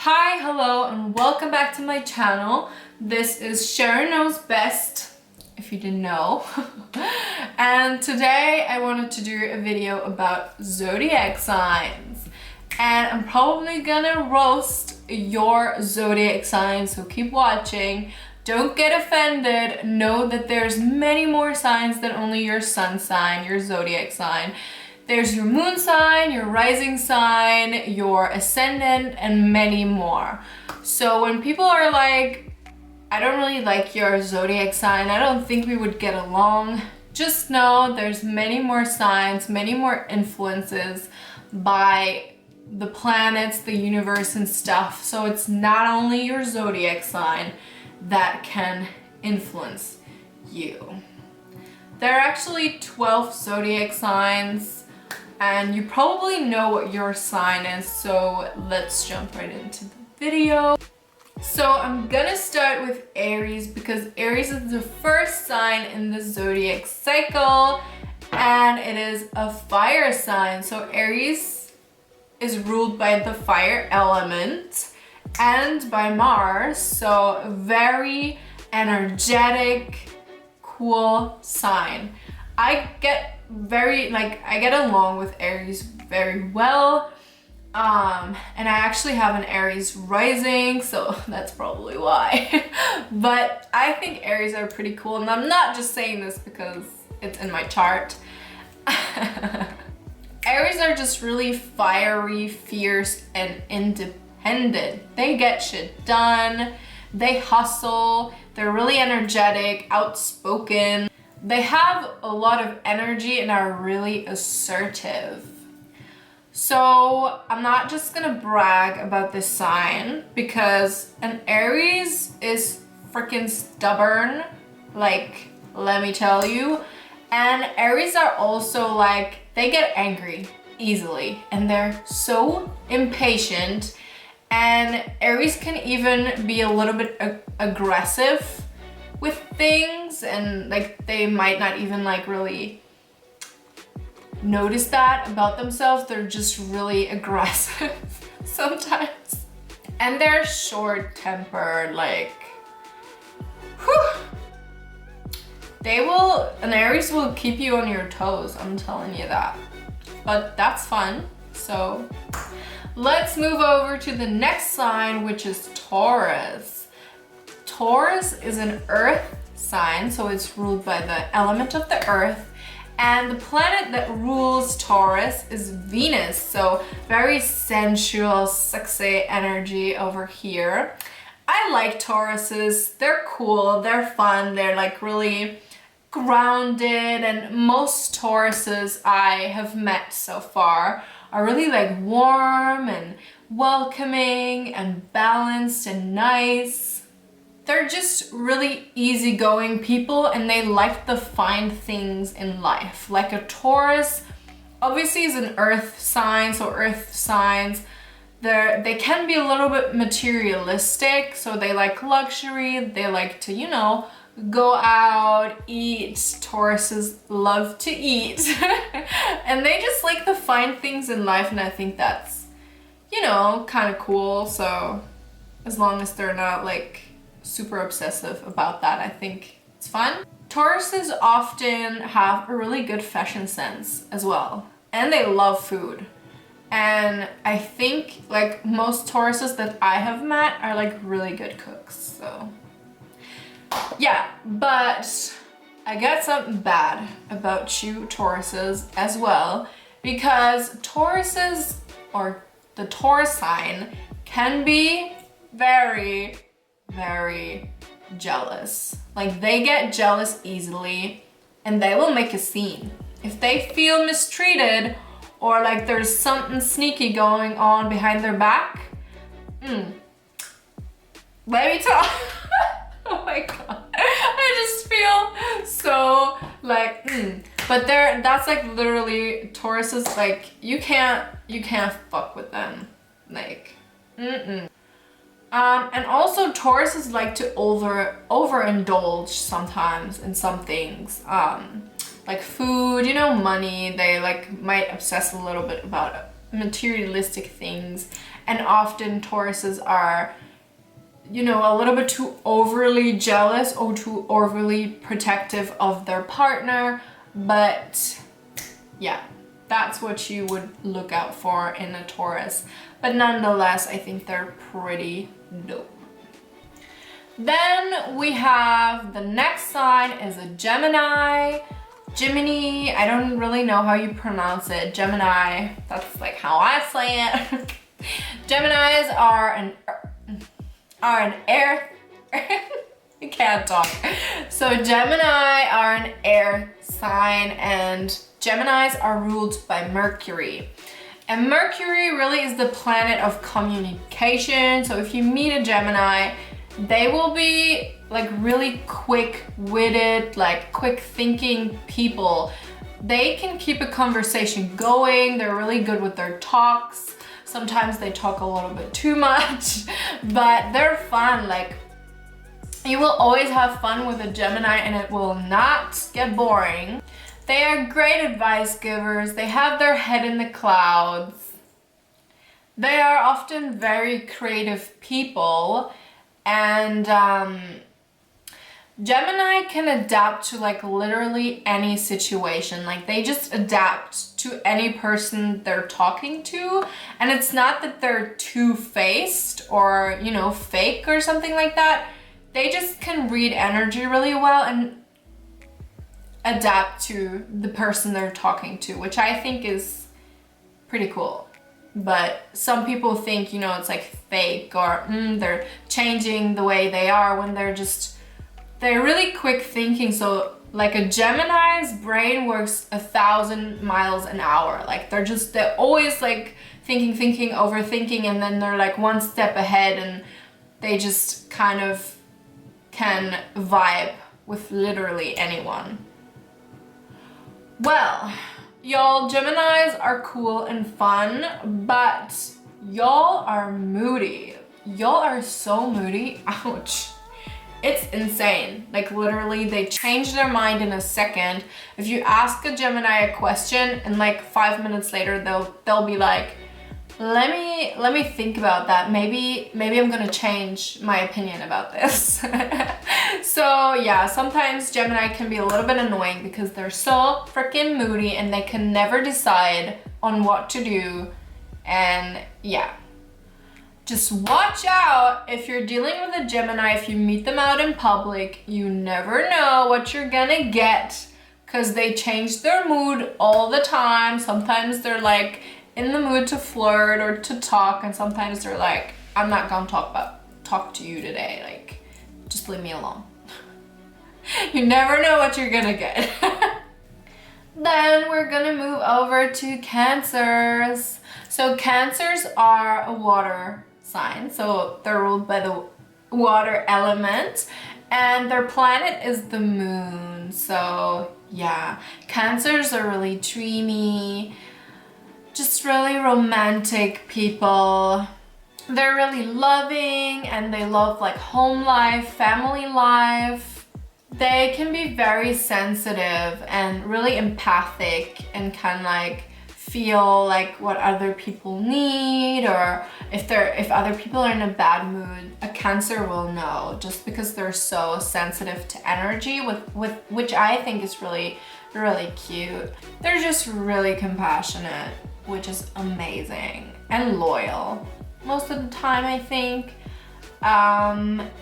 Hi, hello, and welcome back to my channel. This is Sharon Knows Best, if you didn't know. And today I wanted to do a video about zodiac signs. And I'm probably gonna roast your zodiac sign, so keep watching. Don't get offended. Know that there's many more signs than only your sun sign, your zodiac sign. There's your moon sign, your rising sign, your ascendant, and many more. So when people are like, I don't really like your zodiac sign, I don't think we would get along, just know there's many more signs, many more influences by the planets, the universe, and stuff. So it's not only your zodiac sign that can influence you. There are actually 12 zodiac signs. And you probably know what your sign is, so let's jump right into the video. So I'm gonna start with Aries because Aries is the first sign in the zodiac cycle and it is a fire sign. So Aries is ruled by the fire element and by Mars, so very energetic, cool sign. I get along with Aries very well, and I actually have an Aries rising, so that's probably why. But I think Aries are pretty cool, and I'm not just saying this because it's in my chart. Aries are just really fiery, fierce, and independent. They get shit done, they hustle, they're really energetic, outspoken. They have a lot of energy and are really assertive. So I'm not just gonna brag about this sign because an Aries is freaking stubborn, like, let me tell you. And Aries are also like, they get angry easily and they're so impatient. And Aries can even be a little bit aggressive with things, and like they might not even like really notice that about themselves. They're just really aggressive sometimes, and they're short-tempered, like whew. An Aries will keep you on your toes, I'm telling you that, but that's fun. So let's move over to the next sign, which is Taurus. Taurus is an earth sign, so it's ruled by the element of the earth, and the planet that rules Taurus is Venus, so very sensual, sexy energy over here. I like Tauruses. They're cool, they're fun, they're like really grounded, and most Tauruses I have met so far are really like warm and welcoming and balanced and nice. They're just really easygoing people and they like the fine things in life. Like a Taurus obviously is an earth sign, so earth signs, they can be a little bit materialistic, so they like luxury, they like to, you know, go out, eat. Tauruses love to eat. And they just like the fine things in life, and I think that's, you know, kind of cool. So as long as they're not like super obsessive about that, I think it's fun. Tauruses often have a really good fashion sense as well, and they love food. And I think like most Tauruses that I have met are like really good cooks, so yeah. But I got something bad about you Tauruses as well, because Tauruses, or the Taurus sign, can be very jealous. Like they get jealous easily and they will make a scene. If they feel mistreated or like there's something sneaky going on behind their back, let me tell oh my god, I just feel so like but that's like literally Tauruses, like you can't fuck with them, like and also Tauruses like to overindulge sometimes in some things, like food, you know, money. They like might obsess a little bit about materialistic things, And often Tauruses are, you know, a little bit too overly jealous or too overly protective of their partner. But yeah, that's what you would look out for in a Taurus. But nonetheless, I think they're pretty dope. Then we have the next sign is a Gemini. Gemini, I don't really know how you pronounce it. Gemini, that's like how I say it. Geminis are an air, I can't talk. So Gemini are an air sign, and Geminis are ruled by Mercury. And Mercury really is the planet of communication. So if you meet a Gemini, they will be like really quick-witted, like quick-thinking people. They can keep a conversation going. They're really good with their talks. Sometimes they talk a little bit too much, but they're fun. Like, you will always have fun with a Gemini and it will not get boring. They are great advice givers. They have their head in the clouds. They are often very creative people, and Gemini can adapt to like literally any situation. Like, they just adapt to any person they're talking to, and it's not that they're two-faced or, you know, fake or something like that. They just can read energy really well and adapt to the person they're talking to, which I think is pretty cool. But some people think, you know, it's like fake, or they're changing the way they are, when they're really quick thinking. So like a Gemini's brain works 1,000 miles an hour. Like, they're always like thinking, overthinking, and then they're like one step ahead, and they just kind of can vibe with literally anyone. Well, y'all, Geminis are cool and fun, but y'all are moody. Y'all are so moody. Ouch. It's insane. Like, literally, they change their mind in a second. If you ask a Gemini a question and like 5 minutes later they'll be like, let me think about that. Maybe I'm gonna change my opinion about this. So yeah, sometimes Gemini can be a little bit annoying because they're so freaking moody and they can never decide on what to do. And yeah, just watch out if you're dealing with a Gemini. If you meet them out in public, you never know what you're gonna get, because they change their mood all the time. Sometimes they're like in the mood to flirt or to talk, and sometimes they're like, I'm not gonna talk to you today, like, just leave me alone. You never know what you're gonna get. Then we're gonna move over to Cancers. So Cancers are a water sign, so they're ruled by the water element, and their planet is the moon. So yeah, Cancers are really dreamy, just really romantic people. They're really loving, and they love like home life, family life. They can be very sensitive and really empathic, and can like feel like what other people need, or if other people are in a bad mood, a Cancer will know, just because they're so sensitive to energy, with which I think is really, really cute. They're just really compassionate, which is amazing, and loyal most of the time, I think.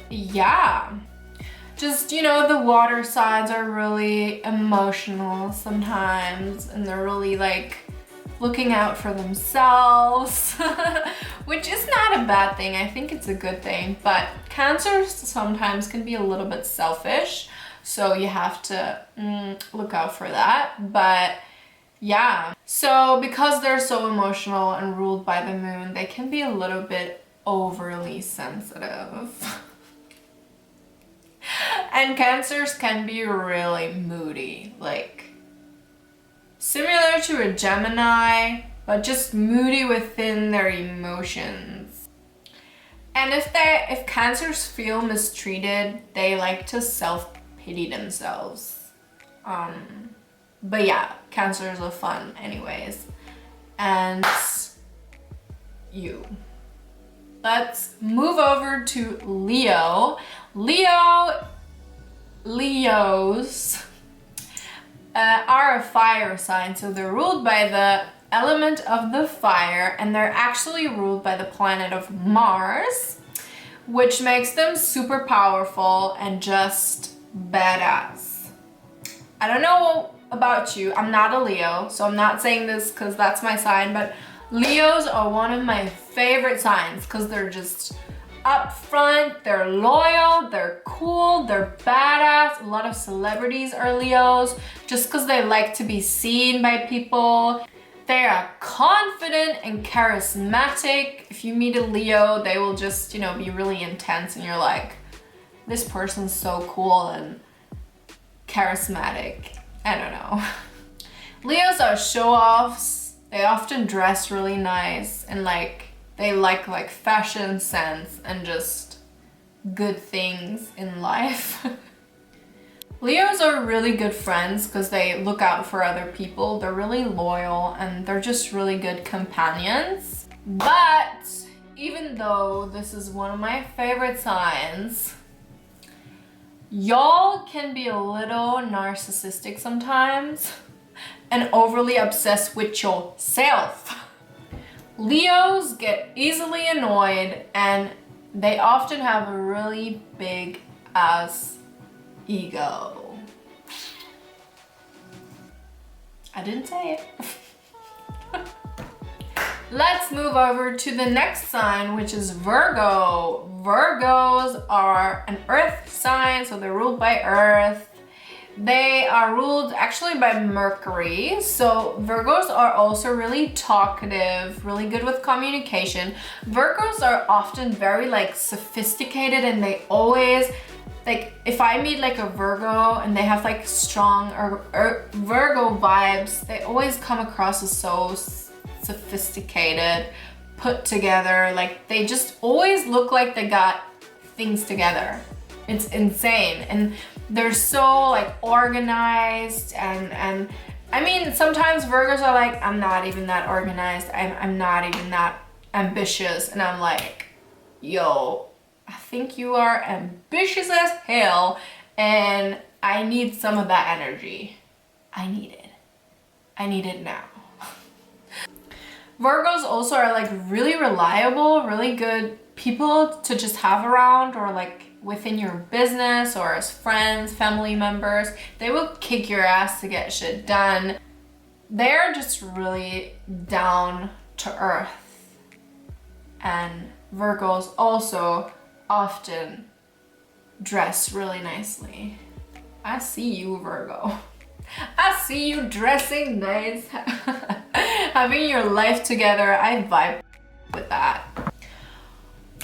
Yeah, just, you know, the water signs are really emotional sometimes, and they're really like looking out for themselves, which is not a bad thing. I think it's a good thing, but Cancers sometimes can be a little bit selfish, so you have to look out for that. But yeah, so because they're so emotional and ruled by the moon, they can be a little bit overly sensitive. And Cancers can be really moody, like similar to a Gemini, but just moody within their emotions. And if Cancers feel mistreated, they like to self-pity themselves. But yeah, Cancers are fun anyways. And you. Let's move over to Leo. Leos are a fire sign, so they're ruled by the element of the fire, and they're actually ruled by the planet of Mars, which makes them super powerful and just badass. I don't know about you, I'm not a Leo, so I'm not saying this because that's my sign, but Leos are one of my favorite signs because they're just upfront, they're loyal, they're cool, they're badass. A lot of celebrities are Leos just because they like to be seen by people. They are confident and charismatic. If you meet a Leo, they will just, you know, be really intense and you're like, this person's so cool and charismatic. I don't know. Leos are show-offs. They often dress really nice and they like fashion sense and just good things in life. Leos are really good friends because they look out for other people. They're really loyal and they're just really good companions. But even though this is one of my favorite signs, y'all can be a little narcissistic sometimes and overly obsessed with yourself. Leos get easily annoyed and they often have a really big ass ego. I didn't say it. Let's move over to the next sign, which is Virgo. Virgos are an earth sign, so they're ruled by earth. They are ruled actually by Mercury. So Virgos are also really talkative, really good with communication. Virgos are often very sophisticated and they always, if I meet a Virgo and they have strong Virgo vibes, they always come across as so sophisticated, put together. They just always look like they got things together. It's insane. And they're so organized and I mean, sometimes Virgos are like, I'm not even that organized. I'm not even that ambitious. And I'm like, yo, I think you are ambitious as hell and I need some of that energy. I need it. I need it now. Virgos also are really reliable, really good people to just have around or within your business or as friends, family members. They will kick your ass to get shit done. They're just really down to earth. And Virgos also often dress really nicely. I see you, Virgo. I see you dressing nice. Having your life together, I vibe with that.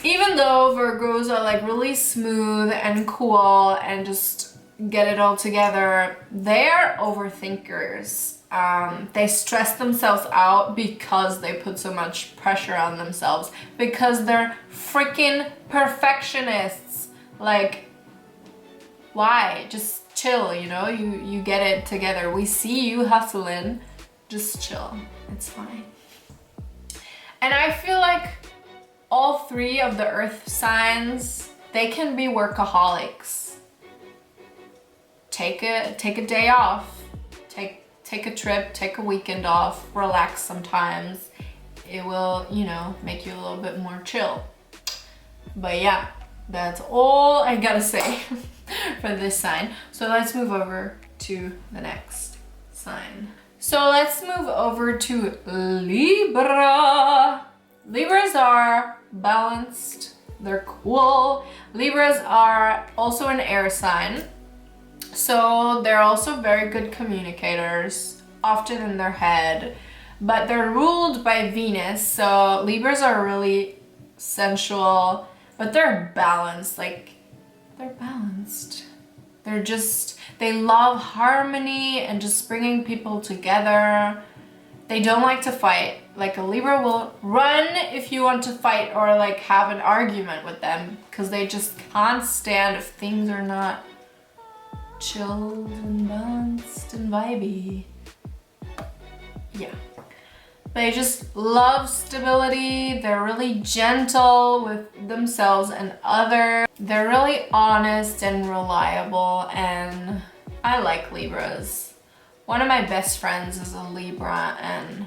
Even though Virgos are really smooth and cool and just get it all together, they are overthinkers. They stress themselves out because they put so much pressure on themselves because they're freaking perfectionists. Why? Just chill, you know? You get it together. We see you hustling. Just chill. It's fine. And I feel like all three of the earth signs, they can be workaholics. Take a day off. Take a trip, take a weekend off, relax sometimes. It will, you know, make you a little bit more chill. But yeah, that's all I gotta say for this sign. So let's move over to the next sign. So let's move over to Libra. Libras are balanced, they're cool. Libras are also an air sign. So they're also very good communicators, often in their head, but they're ruled by Venus. So Libras are really sensual, but they're balanced. They're balanced. They love harmony and just bringing people together. They don't like to fight. A Libra will run if you want to fight or have an argument with them because they just can't stand if things are not chilled and balanced and vibey. Yeah. They just love stability. They're really gentle with themselves and others. They're really honest and reliable, and I like Libras. One of my best friends is a Libra, and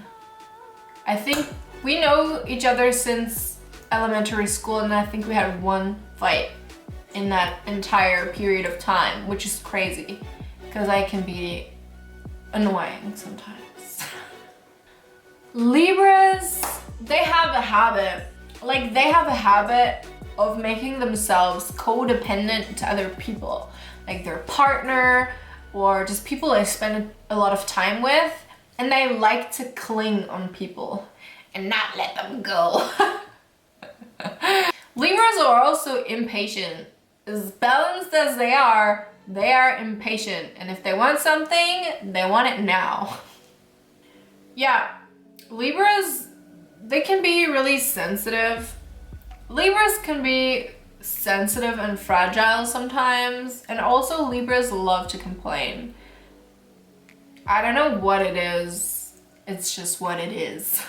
I think we know each other since elementary school, and I think we had one fight in that entire period of time, which is crazy because I can be annoying sometimes. Libras, they have a habit of making themselves codependent to other people, like their partner or just people they spend a lot of time with, and they like to cling on people and not let them go. Libras are also impatient. As balanced as they are impatient, and if they want something, they want it now. Yeah, Libras, they can be really sensitive. Libras can be sensitive and fragile sometimes, and also Libras love to complain. I don't know what it is, it's just what it is.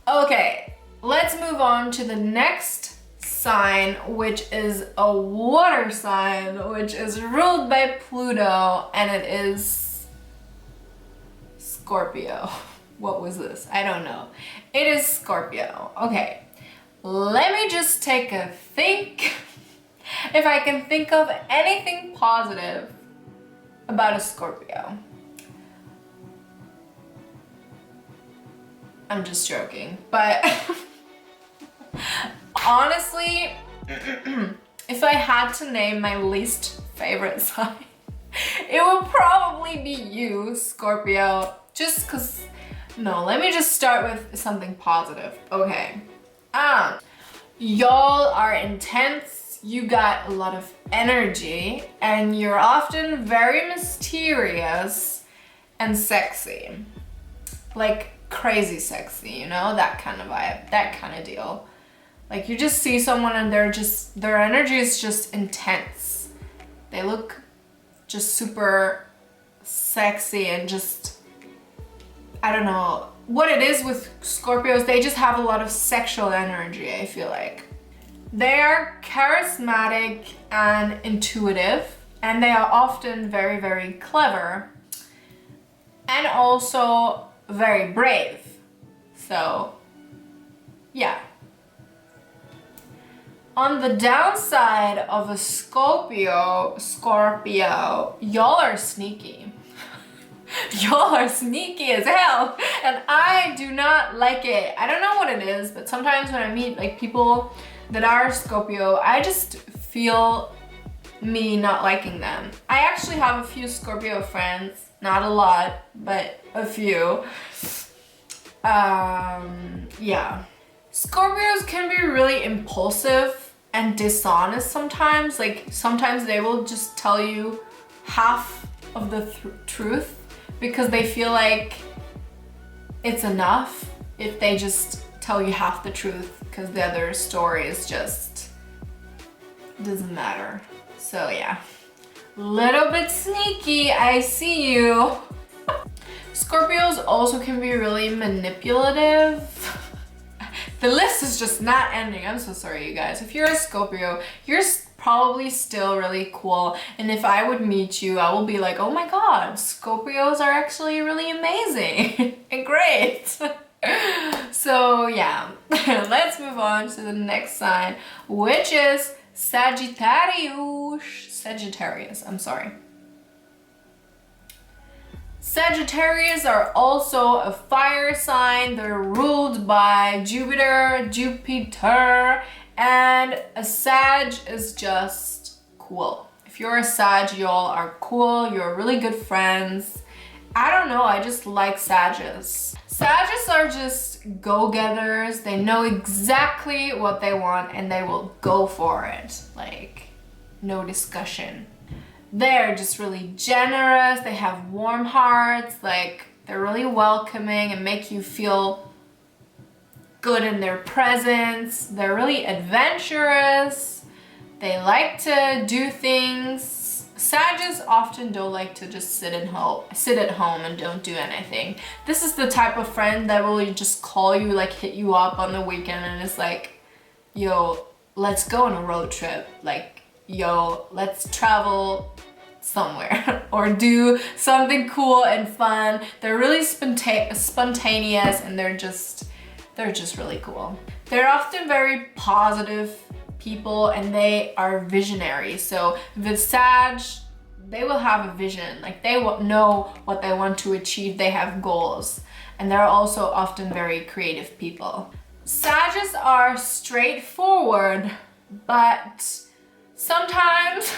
Okay, let's move on to the next sign, which is a water sign, which is ruled by Pluto, and it is Scorpio. What was this? I don't know. It is Scorpio. Okay, let me just take a think if I can think of anything positive about a Scorpio. I'm just joking, but honestly, if I had to name my least favorite sign, it would probably be you, Scorpio. Just cause, no, let me just start with something positive. Okay. Y'all are intense, you got a lot of energy, and you're often very mysterious and sexy. Like crazy sexy, you know, that kind of vibe, that kind of deal. Like you just see someone and their energy is just intense. They look just super sexy and just, I don't know what it is with Scorpios. They just have a lot of sexual energy, I feel like. They are charismatic and intuitive, and they are often very, very clever and also very brave. So, yeah. On the downside of a Scorpio, y'all are sneaky. Y'all are sneaky as hell, and I do not like it. I don't know what it is, but sometimes when I meet like people that are Scorpio, I just feel me not liking them. I actually have a few Scorpio friends, not a lot, but a few. Yeah. Scorpios can be really impulsive and dishonest sometimes. Like sometimes they will just tell you half of the truth because they feel like it's enough if they just tell you half the truth, because the other story is just doesn't matter. So yeah, little bit sneaky, I see you. Scorpios also can be really manipulative. The list is just not ending. I'm so sorry, you guys. If you're a Scorpio, you're probably still really cool. And if I would meet you, I will be like, oh my God, Scorpios are actually really amazing and great. So yeah, let's move on to the next sign, which is Sagittarius, I'm sorry. Sagittarius are also a fire sign. They're ruled by Jupiter, and a Sag is just cool. If you're a Sag, y'all are cool. You're really good friends. I don't know, I just like Sages. Sages are just go-getters. They know exactly what they want and they will go for it. Like, no discussion. They're just really generous. They have warm hearts. Like, they're really welcoming and make you feel good in their presence. They're really adventurous. They like to do things Sagittarius often don't like to just sit at home and don't do anything. This is the type of friend that will just call you, like hit you up on the weekend and it's like, yo, let's go on a road trip. Like, yo, let's travel somewhere or do something cool and fun. They're really spontaneous and they're just really cool. They're often very positive people and they are visionary. So with Sag, they will have a vision. Like they will know what they want to achieve. They have goals and they're also often very creative people. Sagittarius are straightforward, but sometimes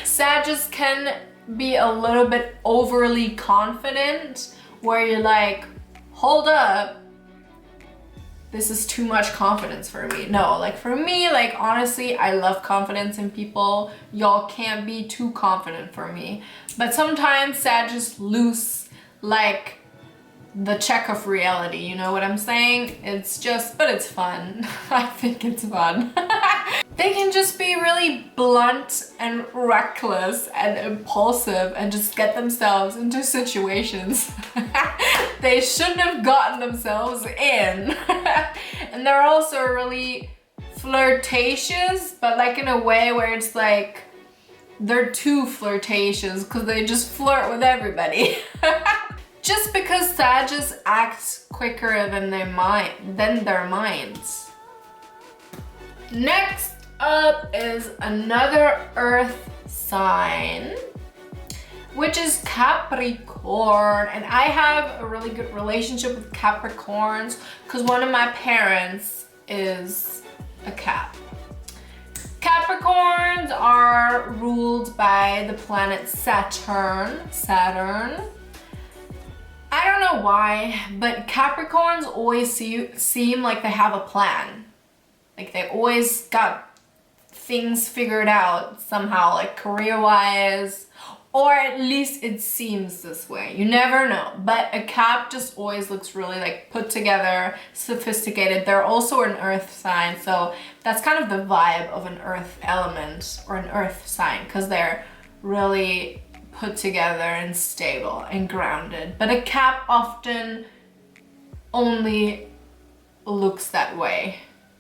Sagittarius can be a little bit overly confident where you're like, hold up, this is too much confidence for me. No, like for me, like honestly, I love confidence in people. Y'all can't be too confident for me. But sometimes Sagittarius lose like the check of reality, you know what I'm saying? It's just, but it's fun. I think it's fun. They can just be really blunt and reckless and impulsive and just get themselves into situations they shouldn't have gotten themselves in. And they're also really flirtatious, but like in a way where it's like they're too flirtatious because they just flirt with everybody. Just because Sagittarius acts quicker than their minds. Next up is another earth sign, which is Capricorn. And I have a really good relationship with Capricorns because one of my parents is a Cap. Capricorns are ruled by the planet Saturn. I don't know why, but Capricorns always seem like they have a plan. Like they always got things figured out somehow, like career-wise, or at least it seems this way. You never know. But a Cap just always looks really like put together, sophisticated. They're also an earth sign, so that's kind of the vibe of an earth element or an earth sign, because they're really put together and stable and grounded. But a Cap often only looks that way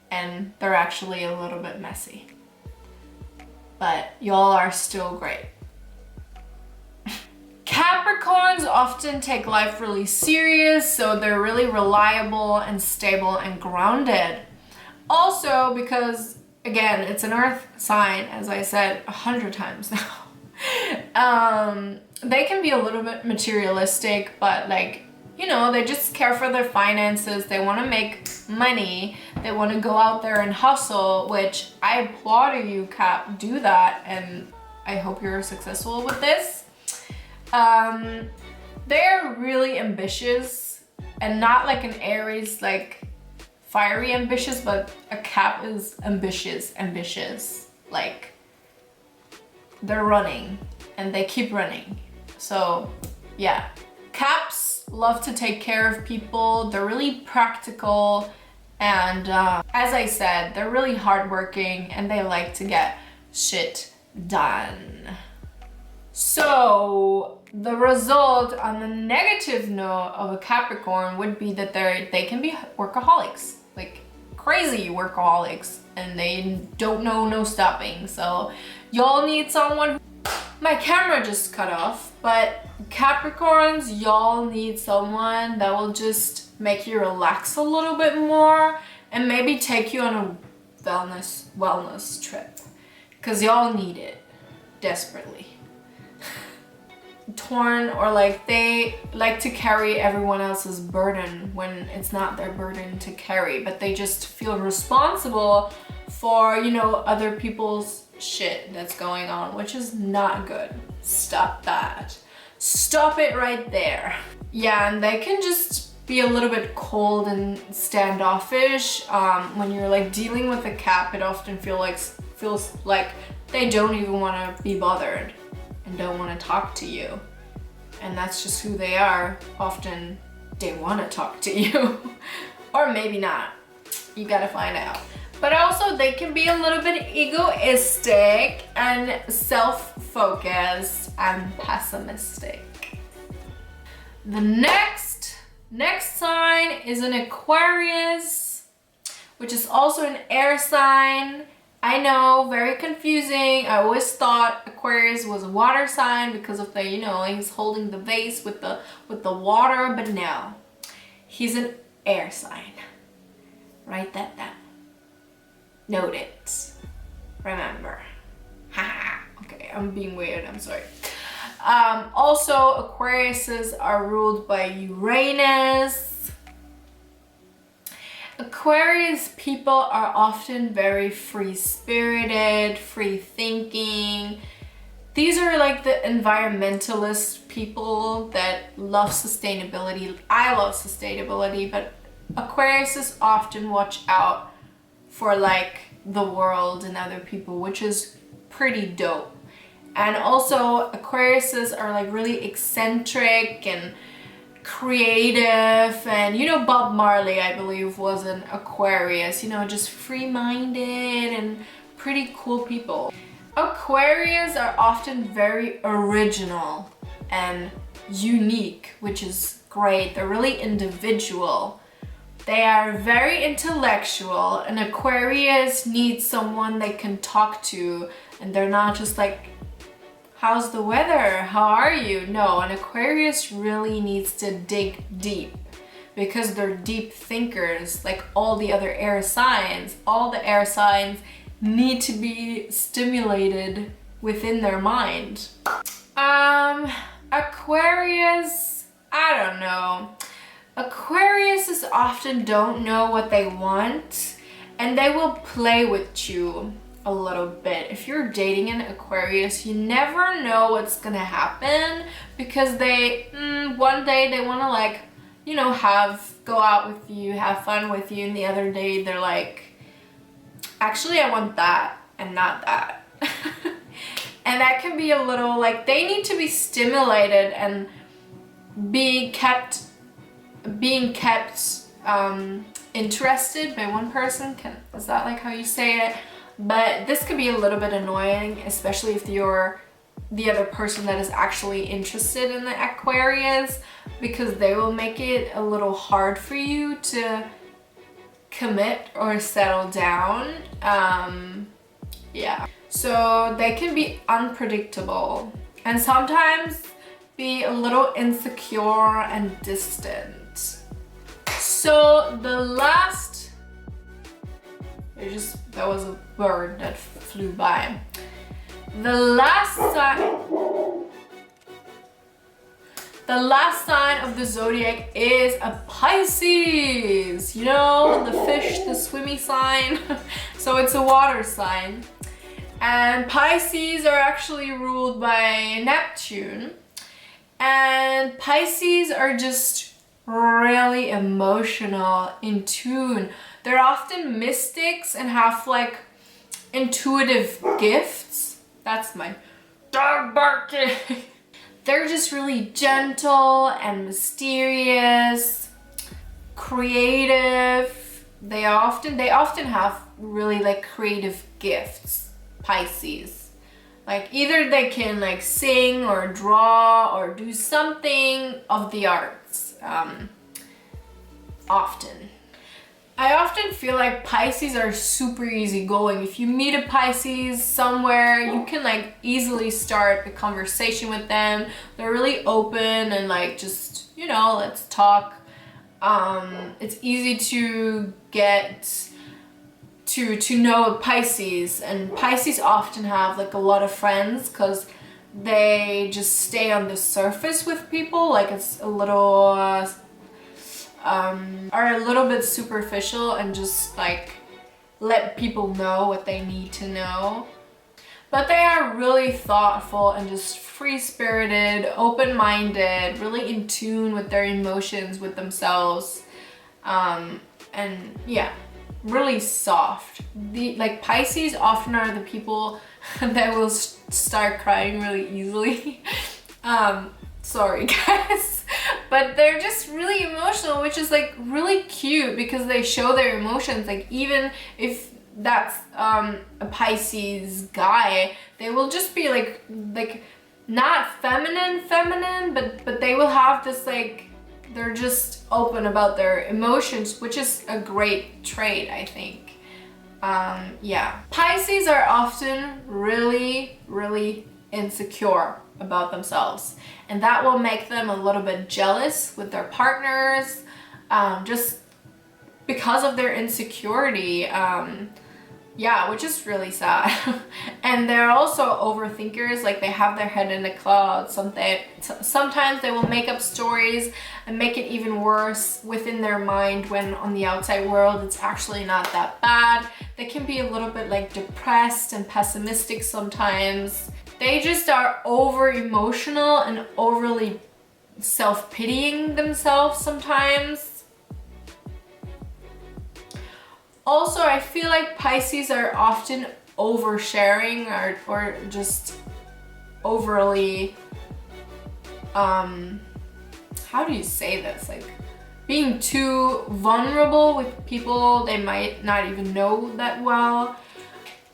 and they're actually a little bit messy. But y'all are still great. Capricorns often take life really serious, so they're really reliable and stable and grounded. Also because, again, it's an earth sign, as I said 100 times now. They can be a little bit materialistic, but like, you know, they just care for their finances. They want to make money. They want to go out there and hustle, which I applaud you, Cap. Do that, and I hope you're successful with this. They're really ambitious, and not like an Aries, like fiery ambitious, but a Cap is ambitious. Like they're running and they keep running. So yeah, Caps love to take care of people. They're really practical, and as I said, they're really hardworking and they like to get shit done. So the result on the negative note of a Capricorn would be that they can be workaholics, like crazy workaholics, and they don't know no stopping. So y'all need someone. My camera just cut off, but Capricorns, y'all need someone that will just make you relax a little bit more and maybe take you on a wellness trip, because y'all need it desperately. Torn, or like they like to carry everyone else's burden when it's not their burden to carry, but they just feel responsible for, you know, other people's shit that's going on, which is not good. Stop that. Stop it right there. Yeah, and they can just be a little bit cold and standoffish. When you're like dealing with a Cap, it often feels like they don't even want to be bothered and don't want to talk to you. And that's just who they are. Often they want to talk to you. Or maybe not. You gotta find out. But also they can be a little bit egoistic and self-focused and pessimistic. The next sign is an Aquarius, which is also an air sign. I know, very confusing. I always thought Aquarius was a water sign because of the, you know, he's holding the vase with the water, but no. He's an air sign. Write that down. Note it. Remember. Okay, I'm being weird, I'm sorry. Also, Aquariuses are ruled by Uranus. Aquarius people are often very free-spirited, free-thinking. These are like the environmentalist people that love sustainability. I love sustainability, but Aquariuses often watch out for like the world and other people, which is pretty dope. And also Aquariuses are like really eccentric and creative, and you know, Bob Marley, I believe, was an Aquarius, you know, just free-minded and pretty cool people. Aquarius are often very original and unique, which is great. They're really individual. They are very intellectual, and Aquarius needs someone they can talk to, and they're not just like, how's the weather? How are you? No, an Aquarius really needs to dig deep because they're deep thinkers like all the other air signs. All the air signs need to be stimulated within their mind. Aquarius, I don't know. Aquariuses often don't know what they want, and they will play with you a little bit. If you're dating an Aquarius, you never know what's gonna happen because they one day they want to, like, you know, go out with you, have fun with you, and the other day they're like, actually I want that and not that. And that can be a little like, they need to be stimulated and being kept interested by one person. Is that like how you say it? But this could be a little bit annoying, especially if you're the other person that is actually interested in the Aquarius, because they will make it a little hard for you to commit or settle down. Yeah. So they can be unpredictable and sometimes be a little insecure and distant. So the last, that was a bird that flew by. The last sign of the zodiac is a Pisces. You know, the fish, the swimmy sign. So it's a water sign. And Pisces are actually ruled by Neptune. And Pisces are just really emotional, in tune. They're often mystics and have like intuitive gifts. That's my dog barking. They're just really gentle and mysterious, creative. They often have really like creative gifts, Pisces. Like either they can like sing or draw or do something of the arts, often. I often feel like Pisces are super easygoing. If you meet a Pisces somewhere, you can like easily start a conversation with them. They're really open and like, just, you know, let's talk. It's easy to get to know a Pisces, and Pisces often have like a lot of friends because they just stay on the surface with people. Like it's a little are a little bit superficial and just like let people know what they need to know. But they are really thoughtful and just free-spirited, open-minded, really in tune with their emotions, with themselves, and yeah, really soft. Like Pisces often are the people that will start crying really easily. Sorry guys, but they're just really emotional, which is like really cute because they show their emotions. Like even if that's a Pisces guy, they will just be like not feminine, but they will have this like, they're just open about their emotions, which is a great trait, I think. Yeah. Pisces are often really, really insecure about themselves, and that will make them a little bit jealous with their partners, just because of their insecurity. Yeah, which is really sad. And they're also overthinkers, like they have their head in the clouds. Sometimes they will make up stories and make it even worse within their mind, when on the outside world it's actually not that bad. They can be a little bit like depressed and pessimistic sometimes. They just are over emotional and overly self-pitying themselves sometimes. Also, I feel like Pisces are often oversharing or just overly, how do you say this? Like being too vulnerable with people they might not even know that well.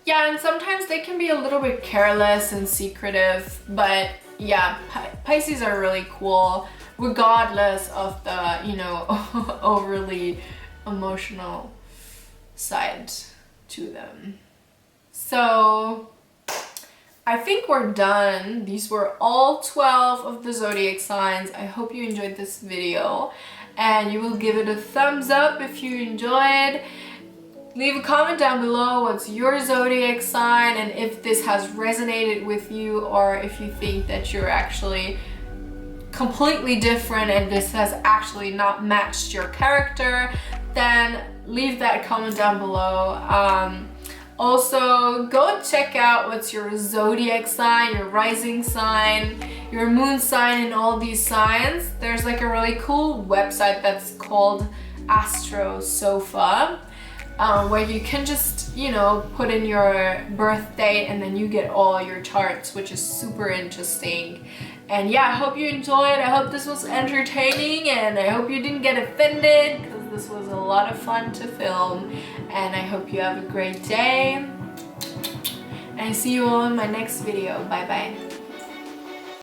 Yeah, and sometimes they can be a little bit careless and secretive, but yeah, Pisces are really cool, regardless of the, you know, overly emotional side to them. So I think we're done. These were all 12 of the zodiac signs. I hope you enjoyed this video, and you will give it a thumbs up if you enjoyed. Leave a comment down below what's your zodiac sign, and if this has resonated with you, or if you think that you're actually completely different and this has actually not matched your character, then leave that comment down below. Also, go check out what's your zodiac sign, your rising sign, your moon sign, and all these signs. There's like a really cool website that's called Astro Sofa, where you can just, you know, put in your birth date and then you get all your charts, which is super interesting. And yeah, I hope you enjoyed. I hope this was entertaining, and I hope you didn't get offended, because this was a lot of fun to film. And I hope you have a great day, and I see you all in my next video. Bye bye.